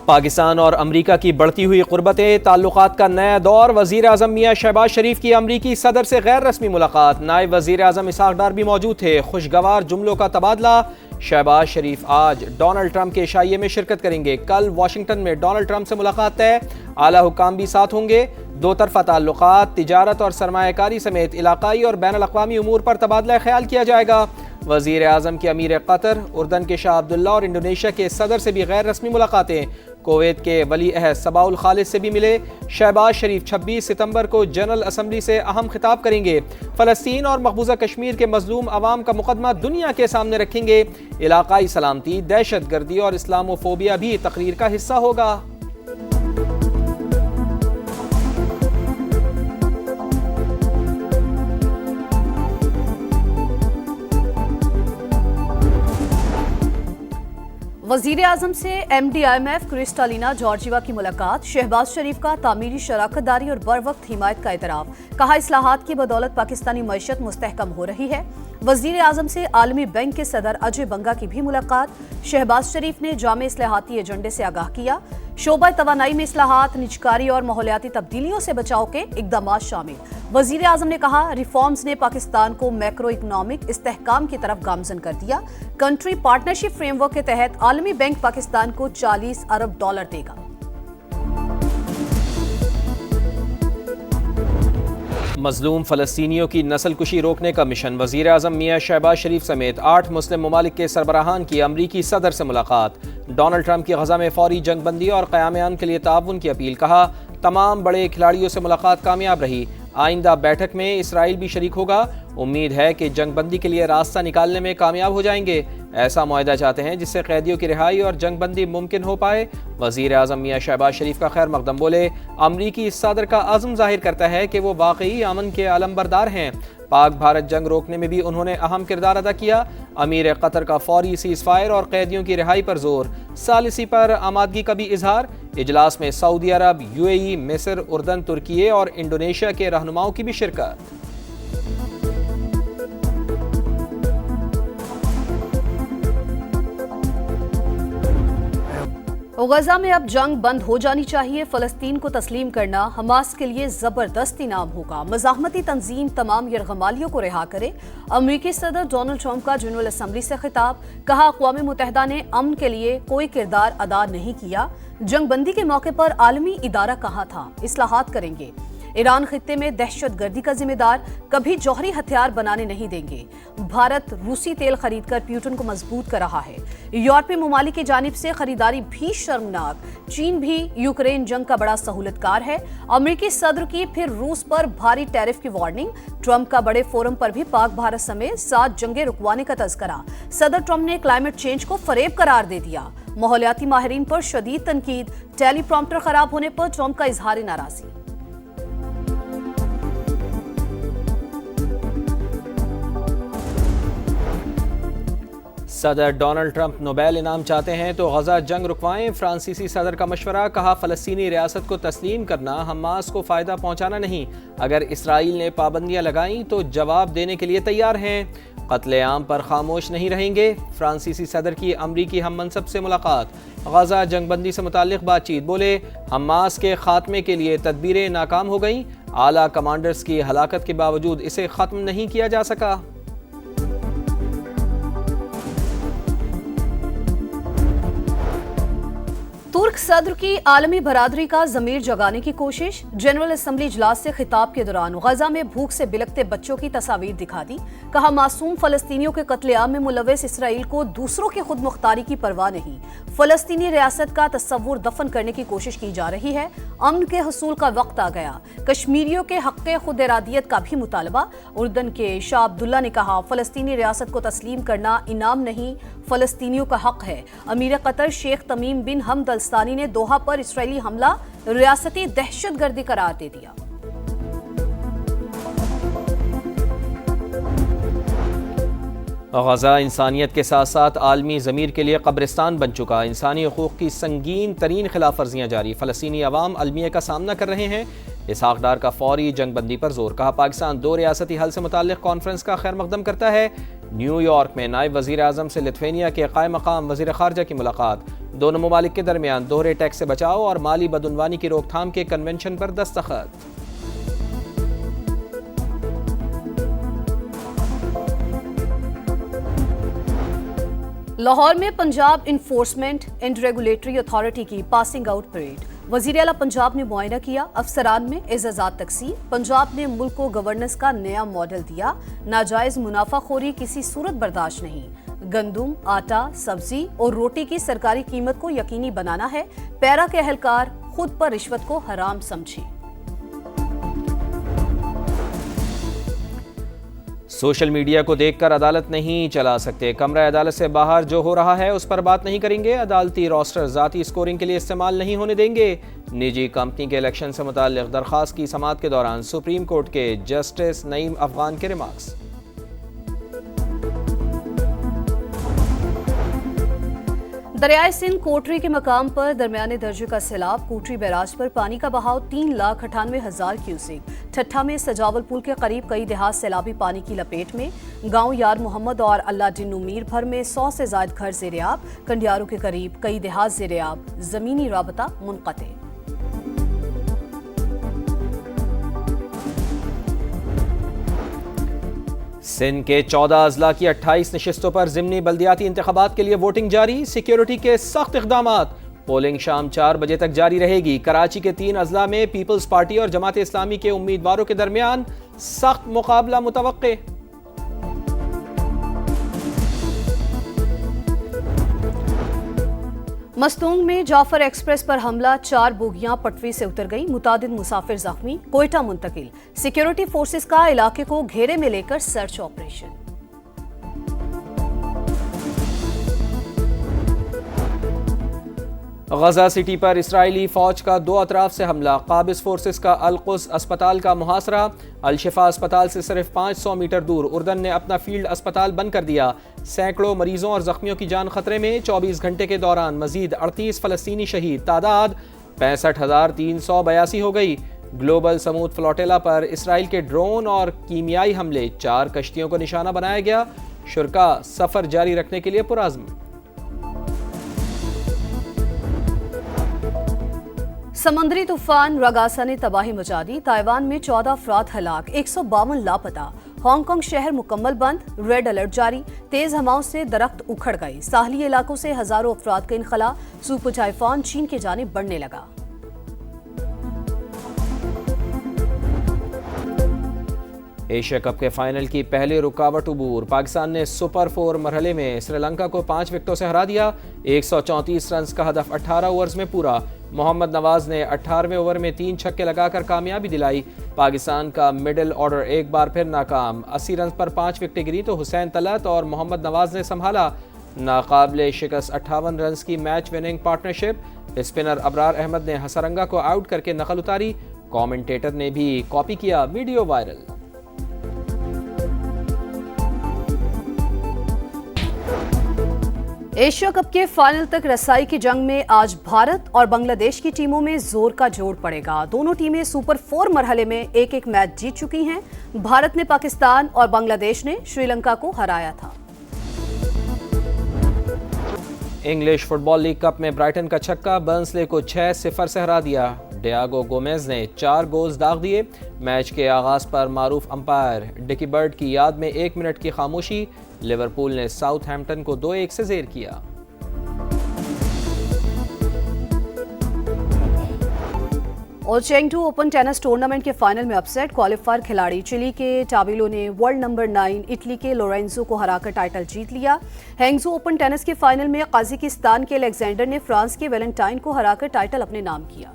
پاکستان اور امریکہ کی بڑھتی ہوئی قربتیں، تعلقات کا نیا دور، وزیر اعظم میاں شہباز شریف کی امریکی صدر سے غیر رسمی ملاقات، نائب وزیر اعظم اسحاق ڈار بھی موجود تھے، خوشگوار جملوں کا تبادلہ۔ شہباز شریف آج ڈونلڈ ٹرمپ کے عشائیے میں شرکت کریں گے، کل واشنگٹن میں ڈونلڈ ٹرمپ سے ملاقات طے، اعلیٰ حکام بھی ساتھ ہوں گے۔ دو طرفہ تعلقات، تجارت اور سرمایہ کاری سمیت علاقائی اور بین الاقوامی امور پر تبادلہ خیال کیا جائے گا۔ وزیر اعظم کی امیر قطر، اردن کے شاہ عبداللہ اور انڈونیشیا کے صدر سے بھی غیر رسمی ملاقاتیں، کویت کے ولی عہد صباح الخالد سے بھی ملے۔ شہباز شریف 26 ستمبر کو جنرل اسمبلی سے اہم خطاب کریں گے، فلسطین اور مقبوضہ کشمیر کے مظلوم عوام کا مقدمہ دنیا کے سامنے رکھیں گے۔ علاقائی سلامتی، دہشت گردی اور اسلامو فوبیا بھی تقریر کا حصہ ہوگا۔ وزیر اعظم سے M D I M F Kristalina Georgieva کی ملاقات، شہباز شریف کا تعمیری شراکت داری اور بر وقت حمایت کا اعتراف، کہا اصلاحات کی بدولت پاکستانی معیشت مستحکم ہو رہی ہے۔ وزیر اعظم سے عالمی بینک کے صدر اجے بنگا کی بھی ملاقات، شہباز شریف نے جامع اصلاحاتی ایجنڈے سے آگاہ کیا، شعبہ توانائی میں اصلاحات، نجکاری اور ماحولیاتی تبدیلیوں سے بچاؤ کے اقدامات شامل۔ وزیر اعظم نے کہا ریفارمز نے پاکستان کو میکرو اکنامک استحکام کی طرف گامزن کر دیا، کنٹری پارٹنرشپ فریم ورک کے تحت عالمی بینک پاکستان کو $40 ارب دے گا۔ مظلوم فلسطینیوں کی نسل کشی روکنے کا مشن، وزیر اعظم میاں شہباز شریف سمیت 8 مسلم ممالک کے سربراہان کی امریکی صدر سے ملاقات، ڈونلڈ ٹرمپ کی غزہ میں فوری جنگ بندی اور قیام امن کے لیے تعاون کی اپیل، کہا تمام بڑے کھلاڑیوں سے ملاقات کامیاب رہی، آئندہ بیٹھک میں اسرائیل بھی شریک ہوگا، امید ہے کہ جنگ بندی کے لیے راستہ نکالنے میں کامیاب ہو جائیں گے، ایسا معاہدہ چاہتے ہیں جس سے قیدیوں کی رہائی اور جنگ بندی ممکن ہو پائے۔ وزیر اعظم میاں شہباز شریف کا خیر مقدم، بولے امریکی صدر کا عزم ظاہر کرتا ہے کہ وہ واقعی امن کے علم بردار ہیں، پاک بھارت جنگ روکنے میں بھی انہوں نے اہم کردار ادا کیا، امیر قطر کا فوری سیز فائر اور قیدیوں کی رہائی پر زور، ثالثی پر آمادگی کا بھی اظہار۔ اجلاس میں سعودی عرب، یو اے ای، مصر، اردن، ترکیے اور انڈونیشیا کے رہنماؤں کی بھی شرکت۔ غزہ میں اب جنگ بند ہو جانی چاہیے، فلسطین کو تسلیم کرنا حماس کے لیے زبردست انعام ہوگا، مزاحمتی تنظیم تمام یرغمالیوں کو رہا کرے، امریکی صدر ڈونلڈ ٹرمپ کا جنرل اسمبلی سے خطاب، کہا اقوام متحدہ نے امن کے لیے کوئی کردار ادا نہیں کیا، جنگ بندی کے موقع پر عالمی ادارہ کہاں تھا، اصلاحات کریں گے، ایران خطے میں دہشت گردی کا ذمہ دار، کبھی جوہری ہتھیار بنانے نہیں دیں گے، بھارت روسی تیل خرید کر پیوٹن کو مضبوط کر رہا ہے، یورپی ممالک کی جانب سے خریداری بھی شرمناک، چین بھی یوکرین جنگ کا بڑا سہولت کار ہے، امریکی صدر کی پھر روس پر بھاری ٹیرف کی وارننگ، ٹرمپ کا بڑے فورم پر بھی پاک بھارت سمیت 7 جنگیں رکوانے کا تذکرہ، صدر ٹرمپ نے کلائمیٹ چینج کو فریب قرار دے دیا، ماحولیاتی ماہرین پر شدید تنقید، ٹیلی پرومپٹر خراب ہونے پر ٹرمپ کا اظہار ناراضی۔ صدر ڈونلڈ ٹرمپ نوبیل انعام چاہتے ہیں تو غزہ جنگ رکوائیں، فرانسیسی صدر کا مشورہ، کہا فلسطینی ریاست کو تسلیم کرنا حماس کو فائدہ پہنچانا نہیں، اگر اسرائیل نے پابندیاں لگائیں تو جواب دینے کے لیے تیار ہیں، قتل عام پر خاموش نہیں رہیں گے، فرانسیسی صدر کی امریکی ہم منصب سے ملاقات، غزہ جنگ بندی سے متعلق بات چیت، بولے حماس کے خاتمے کے لیے تدبیریں ناکام ہو گئیں، اعلیٰ کمانڈرز کی ہلاکت کے باوجود اسے ختم نہیں کیا جا سکا۔ ترک صدر کی عالمی برادری کا ضمیر جگانے کی کوشش، جنرل اسمبلی اجلاس سے خطاب کے دوران غزہ میں بھوک سے بلکتے بچوں کی تصاویر دکھا دی، کہا معصوم فلسطینیوں کے قتل عام میں ملوث اسرائیل کو دوسروں کی خود مختاری کی پرواہ نہیں، فلسطینی ریاست کا تصور دفن کرنے کی کوشش کی جا رہی ہے، امن کے حصول کا وقت آ گیا، کشمیریوں کے حق خود ارادیت کا بھی مطالبہ، اردن کے شاہ عبداللہ نے کہا فلسطینی ریاست کو تسلیم کرنا انعام نہیں، فلسطینیوں کا حق ہے، امیر قطر شیخ تمیم بن حمد الثانی نے دوحہ پر اسرائیلی حملہ ریاستی دہشت گردی قرار دے دیا۔ غزہ انسانیت کے ساتھ ساتھ عالمی ضمیر کے لیے قبرستان بن چکا، انسانی حقوق کی سنگین ترین خلاف ورزیاں جاری، فلسطینی عوام المیہ کا سامنا کر رہے ہیں، اسحاق ڈار کا فوری جنگ بندی پر زور، کہا پاکستان 2 ریاستی حل سے متعلق کانفرنس کا خیر مقدم کرتا ہے، نیو یارک میں نائب وزیر اعظم سے لتھوینیا کے قائم مقام وزیر خارجہ کی ملاقات، دونوں ممالک کے درمیان دوہرے ٹیکس سے بچاؤ اور مالی بدعنوانی کی روک تھام کے کنونشن پر دستخط۔ لاہور میں Punjab enforcement and regulatory authority کی پاسنگ آؤٹ پریڈ، وزیر اعلیٰ پنجاب نے معائنہ کیا، افسران میں اعزازات تقسیم، پنجاب نے ملک کو گورننس کا نیا ماڈل دیا، ناجائز منافع خوری کسی صورت برداشت نہیں، گندم، آٹا، سبزی اور روٹی کی سرکاری قیمت کو یقینی بنانا ہے، پیرا کے اہلکار خود پر رشوت کو حرام سمجھیں۔ سوشل میڈیا کو دیکھ کر عدالت نہیں چلا سکتے، کمرہ عدالت سے باہر جو ہو رہا ہے اس پر بات نہیں کریں گے، عدالتی روسٹر ذاتی سکورنگ کے لیے استعمال نہیں ہونے دیں گے، نجی کمپنی کے الیکشن سے متعلق درخواست کی سماعت کے دوران سپریم کورٹ کے جسٹس نعیم افغان کے ریمارکس۔ دریائے سندھ کوٹری کے مقام پر درمیانے درجے کا سیلاب، کوٹری بیراج پر پانی کا بہاؤ 3,98,000 کیوسک، ٹھٹھا میں سجاول پل کے قریب کئی دیہات سیلابی پانی کی لپیٹ میں، گاؤں یار محمد اور اللہ ڈنو میر بھر میں 100 سے زائد گھر زیر آب، کنڈیارو کے قریب کئی دیہات زیر آب، زمینی رابطہ منقطع۔ سندھ کے 14 اضلاع کی 28 نشستوں پر ضمنی بلدیاتی انتخابات کے لیے ووٹنگ جاری، سیکیورٹی کے سخت اقدامات، پولنگ شام 4 بجے تک جاری رہے گی، کراچی کے 3 اضلاع میں پیپلز پارٹی اور جماعت اسلامی کے امیدواروں کے درمیان سخت مقابلہ متوقع۔ مستونگ میں جعفر ایکسپریس پر حملہ، 4 بوگیاں پٹری سے اتر گئیں، متعدد مسافر زخمی، کوئٹہ منتقل، سیکیورٹی فورسز کا علاقے کو گھیرے میں لے کر سرچ آپریشن۔ غزہ سٹی پر اسرائیلی فوج کا 2 اطراف سے حملہ، قابض فورسز کا القدس اسپتال کا محاصرہ، الشفا اسپتال سے صرف 500 میٹر دور اردن نے اپنا فیلڈ اسپتال بند کر دیا، سینکڑوں مریضوں اور زخمیوں کی جان خطرے میں، 24 گھنٹے کے دوران مزید 38 فلسطینی شہید، تعداد 65,382 ہو گئی۔ گلوبل سمود فلوٹیلا پر اسرائیل کے ڈرون اور کیمیائی حملے، 4 کشتیوں کو نشانہ بنایا گیا، شرکاء سفر جاری رکھنے کے لیے پرعزم۔ سمندری طوفان راگاسا نے تباہی مچا دی، تائیوان میں 14 افراد ہلاک، 152 لاپتہ، ہانگ کانگ شہر مکمل بند، ریڈ الرٹ جاری، تیز ہواؤں سے درخت اکھڑ گئے، ساحلی علاقوں سے ہزاروں افراد کا انخلا، سپر ٹائفون چین کی جانب بڑھنے لگا۔ ایشیا کپ کے فائنل کی پہلی رکاوٹ عبور، پاکستان نے سپر 4 مرحلے میں سری لنکا کو 5 وکٹوں سے ہرا دیا، 134 رنز کا ہدف 18 اوورز میں پورا، محمد نواز نے 18ویں اوور میں 3 چھکے لگا کر کامیابی دلائی، پاکستان کا مڈل آرڈر ایک بار پھر ناکام، 80 رنز پر 5 وکٹیں گری تو حسین طلعت اور محمد نواز نے سنبھالا، ناقابل شکست 58 رنز کی میچ وننگ پارٹنرشپ، اسپنر ابرار احمد نے ہسرنگا کو آؤٹ کر کے نقل اتاری، کامنٹیٹر نے بھی کاپی کیا، ویڈیو وائرل۔ ایشیا کپ کے فائنل تک رسائی کی جنگ میں آج بھارت اور بنگلہ دیش کی ٹیموں میں زور کا جوڑ پڑے گا، دونوں ٹیمیں سپر 4 مرحلے میں ایک ایک میچ جیت چکی ہیں، بھارت نے پاکستان اور بنگلہ دیش نے شری لنکا کو ہرایا تھا۔ انگلش فٹ بال لیگ کپ میں برائٹن کا چھکا برنسلے کو 6-0 سے ہرا دیا، ڈیاگو گومیز نے 4 گولز داغ دیے، میچ کے آغاز پر معروف امپائر ڈکی برڈ کی یاد میں 1 منٹ کی خاموشی، لیورپول نے ساؤتھ ہیمپٹن کو 2-1 سے زیر کیا۔ اور چینگٹو اوپن ٹینس ٹورنامنٹ کے فائنل میں اپسیٹ، کوالیفائر کھلاڑی چلی کے ٹابیلو نے ورلڈ نمبر 9 اٹلی کے لورینزو کو ہرا کر ٹائٹل جیت لیا۔ ہینگزو اوپن ٹینس کے فائنل میں قازقستان کے الیگزینڈر نے فرانس کے ویلنٹائن کو ہرا کر ٹائٹل اپنے نام کیا۔